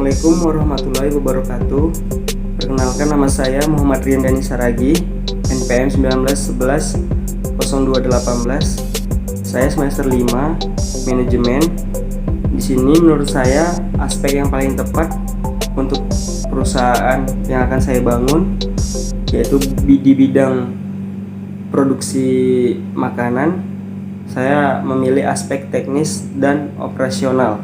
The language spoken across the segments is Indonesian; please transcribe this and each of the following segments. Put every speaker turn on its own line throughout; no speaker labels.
Assalamualaikum warahmatullahi wabarakatuh. Perkenalkan, nama saya Muhammad Rian Dani Saragi, NPM 1911-0218. Saya semester 5 manajemen. Di sini menurut saya aspek yang paling tepat untuk perusahaan yang akan saya bangun yaitu di bidang produksi makanan. Saya memilih aspek teknis dan operasional.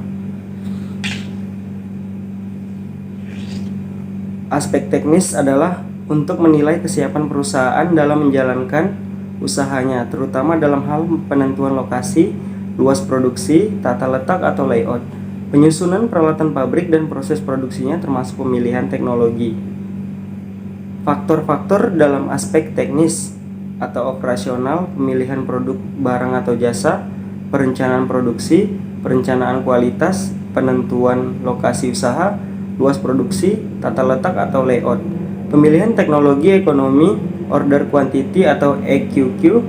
Aspek teknis adalah untuk menilai kesiapan perusahaan dalam menjalankan usahanya, terutama dalam hal penentuan lokasi, luas produksi, tata letak atau layout, penyusunan peralatan pabrik dan proses produksinya termasuk pemilihan teknologi. Faktor-faktor dalam aspek teknis atau operasional: pemilihan produk, barang atau jasa, perencanaan produksi, perencanaan kualitas, penentuan lokasi usaha, luas produksi, tata letak atau layout, pemilihan teknologi ekonomi, order quantity atau EQQ,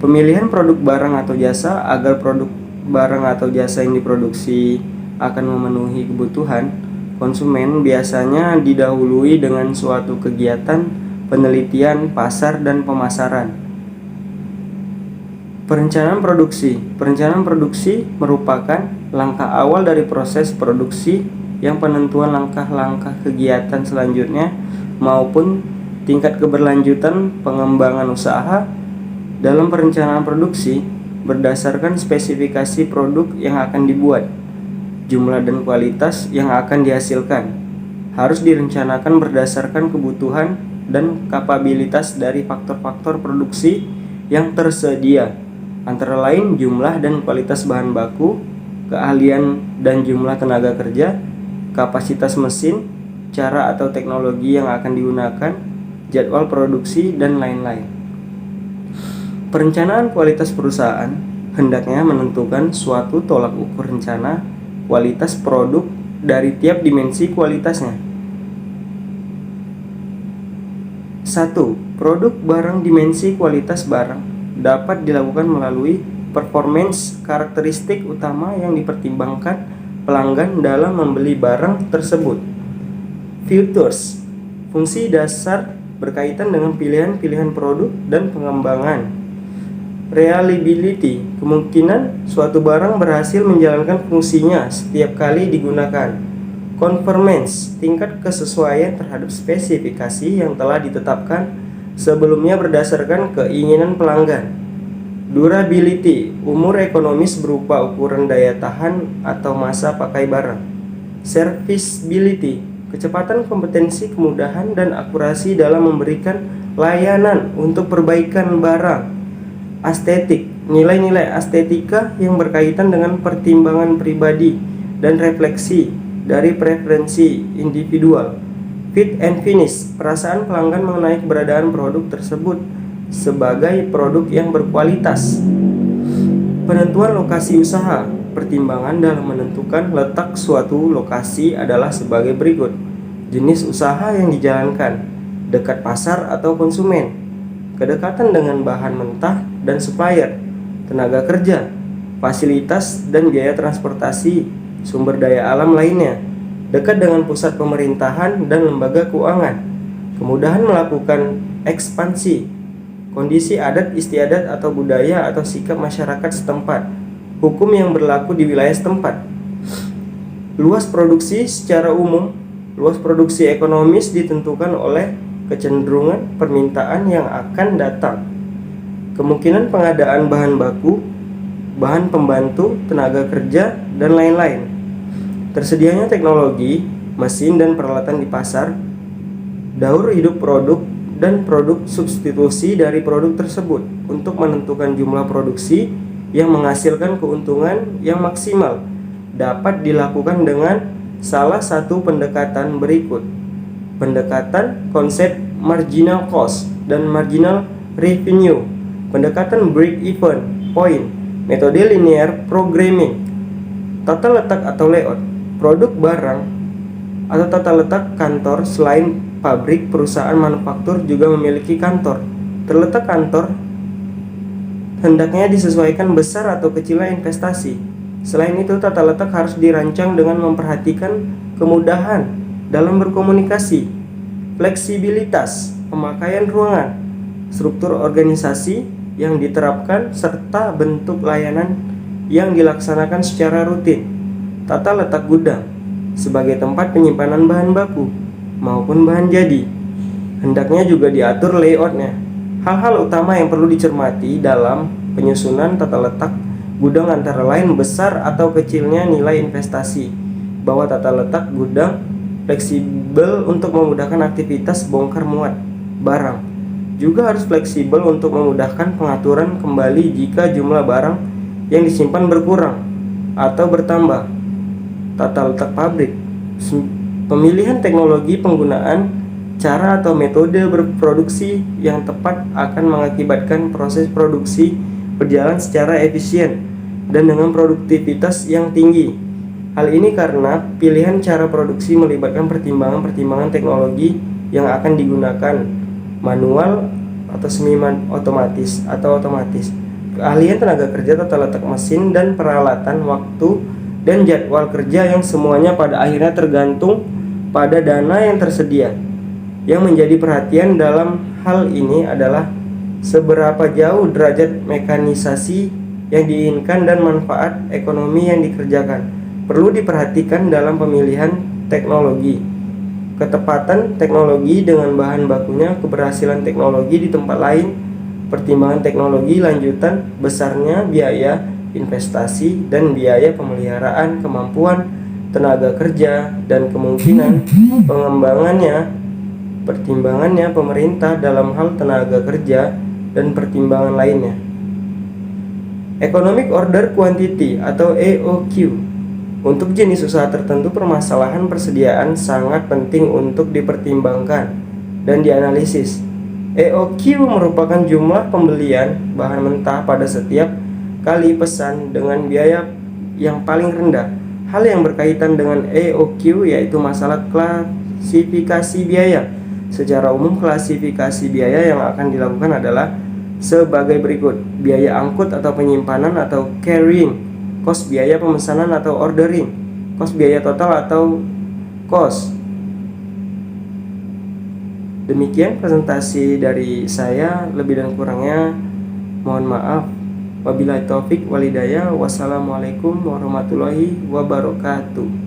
pemilihan produk barang atau jasa agar produk barang atau jasa yang diproduksi akan memenuhi kebutuhan konsumen. Biasanya didahului dengan suatu kegiatan penelitian pasar dan pemasaran. Perencanaan produksi. Perencanaan produksi merupakan langkah awal dari proses produksi yang penentuan langkah-langkah kegiatan selanjutnya maupun tingkat keberlanjutan pengembangan usaha. Dalam perencanaan produksi, berdasarkan spesifikasi produk yang akan dibuat, jumlah dan kualitas yang akan dihasilkan, harus direncanakan berdasarkan kebutuhan dan kapabilitas dari faktor-faktor produksi yang tersedia, antara lain jumlah dan kualitas bahan baku, keahlian dan jumlah tenaga kerja, kapasitas mesin, cara atau teknologi yang akan digunakan, jadwal produksi, dan lain-lain. Perencanaan kualitas perusahaan hendaknya menentukan suatu tolak ukur rencana kualitas produk dari tiap dimensi kualitasnya. 1. Produk barang. Dimensi kualitas barang dapat dilakukan melalui performance, karakteristik utama yang dipertimbangkan pelanggan dalam membeli barang tersebut. Features, fungsi dasar berkaitan dengan pilihan-pilihan produk dan pengembangan. Reliability, kemungkinan suatu barang berhasil menjalankan fungsinya setiap kali digunakan. Conformance, tingkat kesesuaian terhadap spesifikasi yang telah ditetapkan sebelumnya berdasarkan keinginan pelanggan. Durability, umur ekonomis berupa ukuran daya tahan atau masa pakai barang. Serviceability, kecepatan, kompetensi, kemudahan, dan akurasi dalam memberikan layanan untuk perbaikan barang. Estetik, nilai-nilai estetika yang berkaitan dengan pertimbangan pribadi dan refleksi dari preferensi individual. Fit and finish, perasaan pelanggan mengenai keberadaan produk tersebut sebagai produk yang berkualitas. Penentuan lokasi usaha. Pertimbangan dalam menentukan letak suatu lokasi adalah sebagai berikut: jenis usaha yang dijalankan, dekat pasar atau konsumen, kedekatan dengan bahan mentah dan supplier, tenaga kerja, fasilitas dan biaya transportasi, sumber daya alam lainnya, dekat dengan pusat pemerintahan dan lembaga keuangan, kemudahan melakukan ekspansi, kondisi adat istiadat atau budaya atau sikap masyarakat setempat, hukum yang berlaku di wilayah setempat. Luas produksi secara umum. Luas produksi ekonomis ditentukan oleh kecenderungan permintaan yang akan datang, kemungkinan pengadaan bahan baku, bahan pembantu, tenaga kerja, dan lain-lain. Tersedianya teknologi, mesin, dan peralatan di pasar, daur hidup produk dan produk substitusi dari produk tersebut untuk menentukan jumlah produksi yang menghasilkan keuntungan yang maksimal dapat dilakukan dengan salah satu pendekatan berikut: pendekatan konsep marginal cost dan marginal revenue, pendekatan break-even point, metode linear programming, tata letak atau layout, produk barang atau tata letak kantor. Selain pabrik, perusahaan manufaktur juga memiliki kantor. Terletak kantor hendaknya disesuaikan besar atau kecilnya investasi. Selain itu, tata letak harus dirancang dengan memperhatikan kemudahan dalam berkomunikasi, fleksibilitas pemakaian ruangan, struktur organisasi yang diterapkan, serta bentuk layanan yang dilaksanakan secara rutin. Tata letak gudang sebagai tempat penyimpanan bahan baku maupun bahan jadi. Hendaknya juga diatur layoutnya. Hal-hal utama yang perlu dicermati dalam penyusunan tata letak gudang antara lain besar atau kecilnya nilai investasi, bahwa tata letak gudang fleksibel untuk memudahkan aktivitas bongkar muat barang. Juga harus fleksibel untuk memudahkan pengaturan kembali jika jumlah barang yang disimpan berkurang atau bertambah. Tata letak pabrik, pemilihan teknologi penggunaan cara atau metode berproduksi yang tepat akan mengakibatkan proses produksi berjalan secara efisien dan dengan produktivitas yang tinggi. Hal ini karena pilihan cara produksi melibatkan pertimbangan-pertimbangan teknologi yang akan digunakan, manual atau semi otomatis atau otomatis, keahlian tenaga kerja, tata letak mesin dan peralatan, waktu dan jadwal kerja yang semuanya pada akhirnya tergantung pada dana yang tersedia. Yang menjadi perhatian dalam hal ini adalah seberapa jauh derajat mekanisasi yang diinginkan dan manfaat ekonomi yang dikerjakan. Perlu diperhatikan dalam pemilihan teknologi, ketepatan teknologi dengan bahan bakunya, keberhasilan teknologi di tempat lain, pertimbangan teknologi lanjutan, besarnya biaya investasi dan biaya pemeliharaan, kemampuan tenaga kerja dan kemungkinan pengembangannya, pertimbangannya pemerintah dalam hal tenaga kerja, dan pertimbangan lainnya. Economic Order Quantity atau EOQ. Untuk jenis usaha tertentu, permasalahan persediaan sangat penting untuk dipertimbangkan dan dianalisis. EOQ merupakan jumlah pembelian bahan mentah pada setiap kali pesan dengan biaya yang paling rendah. Hal yang berkaitan dengan EOQ yaitu masalah klasifikasi biaya. Secara umum, klasifikasi biaya yang akan dilakukan adalah sebagai berikut: biaya angkut atau penyimpanan atau carrying, cost biaya pemesanan atau ordering, cost biaya total atau cost. Demikian presentasi dari saya, lebih dan kurangnya mohon maaf. Wabillahi taufik walhidayah. Wassalamualaikum warahmatullahi wabarakatuh.